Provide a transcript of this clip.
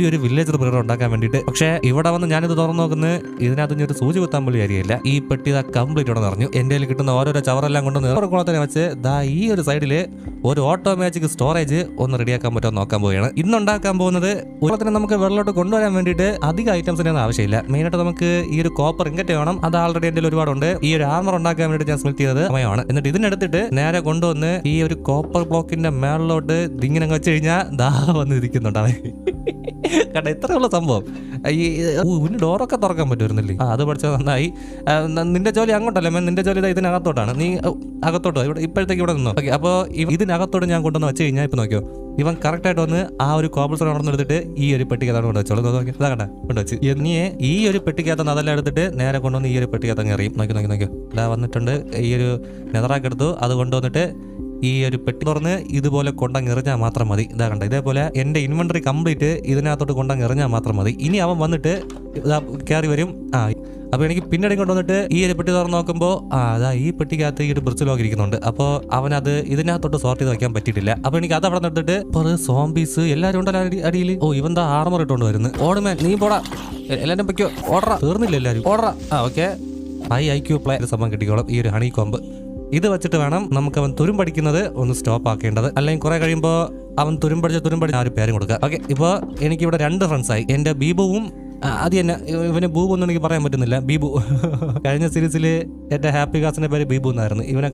ഈ ഒരു വില്ലേജർ ബ്രിഗർ ഉണ്ടാക്കാൻ വേണ്ടിയിട്ട്. പക്ഷേ ഇവിടെ വന്ന് ഞാനിത് തുറന്നു നോക്കുന്നത് ഇതിനകത്ത് ഒരു സൂചി കുത്താൻ പോലും കാര്യമില്ല. ഈ പെട്ടി കംപ്ലീറ്റ് ഇവിടെ നിറഞ്ഞു. എൻ്റെ കയ്യിൽ കിട്ടുന്ന ഓരോരോ ചവറെല്ലാം കൊണ്ട് കുളത്തിനെ വെച്ച് ഈ ഒരു സൈഡില് ഒരു ഓട്ടോമാറ്റിക് സ്റ്റോറേജ് ഒന്ന് റെഡിയാക്കാൻ പറ്റുമോ നോക്കാൻ പോവുകയാണ്. ഇന്നുണ്ടാക്കാൻ പോകുന്നത് ഉള്ളതിനെ നമുക്ക് വെള്ളത്തോട്ട് കൊണ്ടുവരാൻ വേണ്ടിയിട്ട് അധികം ഐറ്റംസിന്റെ ഒന്നും ആവശ്യമില്ല. മെയിനായിട്ട് നമുക്ക് ഈ ഒരു കോപ്പർ ഇങ്കറ്റ് വേണം. അത് ആൾറെഡി എൻ്റെ ഒരുപാടുണ്ട്. ഈ ഒരു ആർമർ ഉണ്ടാക്കാൻ വേണ്ടിയിട്ട് ഞാൻ സ്മെൽറ്റ് ചെയ്തത് സമയമാണ്. എന്നിട്ട് ഇതിനെടുത്തിട്ട് നേരെ കൊണ്ടുവന്ന് ഈ ഒരു കോപ്പർ ബ്ലോക്കിന്റെ മേളിലോട്ട് ഇങ്ങനെ വെച്ച് കഴിഞ്ഞാൽ വന്ന് ഇരിക്കുന്നുണ്ടാവേ. കണ്ട ഇത്രയുള്ള സംഭവം. ഈ ഡോറൊക്കെ തുറക്കാൻ പറ്റുമായിരുന്നില്ലേ? അത് പഠിച്ചത് നന്നായി. നിന്റെ ജോലി അങ്ങോട്ടല്ലേ, നിന്റെ ജോലി ഇതിനകത്തോട്ടാണ്. നീ അകത്തോട്ടോ ഇവിടെ ഇപ്പോഴത്തേക്ക് ഇവിടെ നിന്നോ. ഓക്കെ, അപ്പോൾ ഇതിനകത്തോട്ട് ഞാൻ കൊണ്ടുവന്ന് വെച്ച് കഴിഞ്ഞാൽ ഇപ്പൊ നോക്കിയോ, ഇവൻ കറക്റ്റ് ആയിട്ട് വന്ന് ആ ഒരു കോബിൾ സ്റ്റോൺ അവിടെ എടുത്തിട്ട് ഈ ഒരു പെട്ടിക്കകത്താണ് കൊണ്ടുവച്ചോളൂ. ഇതാ കണ്ട കൊണ്ടുവച്ച്. നീ ഈ ഒരു പെട്ടിക്കകത്ത് അതെല്ലാം എടുത്തിട്ട് നേരെ കൊണ്ടുവന്ന് ഈ ഒരു പെട്ടിക്കകത്ത് എറിയും. നോക്കി ഇതാ വന്നിട്ടുണ്ട്. ഈ ഒരു നെതറാക്കി എടുത്തു. അത് കൊണ്ടുവന്നിട്ട് ഈ ഒരു പെട്ടി തുറന്ന് ഇതുപോലെ കൊണ്ടങ്ങെറിഞ്ഞാൽ മാത്രം മതി. ഇതാ കണ്ട, ഇതേപോലെ എൻ്റെ ഇൻവെന്ററി കംപ്ലീറ്റ് ഇതിനകത്തോട്ട് കൊണ്ടങ്ങെറിഞ്ഞാൽ മാത്രം മതി. ഇനി അവൻ വന്നിട്ട് കയറി വരും. അപ്പോൾ എനിക്ക് പിന്നീട് കൊണ്ടുവന്നിട്ട് ഈ ഒരു പെട്ടി തുറന്ന് നോക്കുമ്പോൾ അതാ ഈ പെട്ടിക്കകത്ത് ഈ ഒരു ബ്രിച്ച് ലോക്ക് ഇരിക്കുന്നുണ്ട്. അപ്പോൾ അവനത് ഇതിനകത്തോട്ട് സോർട്ട് ചെയ്ത് വയ്ക്കാൻ പറ്റിയിട്ടില്ല. അപ്പോൾ എനിക്ക് അത് അവിടെ നിർത്തിട്ട് സോംബീസ് എല്ലാവരും ഉണ്ടല്ലോ അടിയിൽ. ഇവന്താ ആർമർ ഇട്ടുകൊണ്ട് വരുന്നു. ഓടുമേൻ നീ പോടാ, എല്ലാവരും പൊയ്ക്കോ, ഓർഡറാ. തീർന്നില്ല എല്ലാവരും, ഓർഡറാ. ഓക്കെ, IQ പ്ലേ സംഭവം കിട്ടിക്കോളും. ഈ ഒരു ഹണി കോമ്പ് ഇത് വെച്ചിട്ട് വേണം നമുക്ക് അവൻ തുരുമ്പടിക്കുന്നത് ഒന്ന് സ്റ്റോപ്പ് ആക്കേണ്ടത്. അല്ലെങ്കിൽ കുറെ കഴിയുമ്പോൾ അവൻ തുരുമ്പടിച്ച് ആ ഒരു പേരും കൊടുക്കുക. ഓക്കെ, ഇപ്പോൾ എനിക്കിവിടെ 2 ഫ്രണ്ട്സായി. എൻ്റെ ബീബുവും അത് തന്നെ. ഇവന് ബൂബു ഒന്നും എനിക്ക് പറയാൻ പറ്റുന്നില്ല. ബീബു കഴിഞ്ഞ സീരീസിൽ എൻ്റെ ഹാപ്പി കാസിന്റെ പേര് ബീബു എന്നായിരുന്നു. ഇവനെ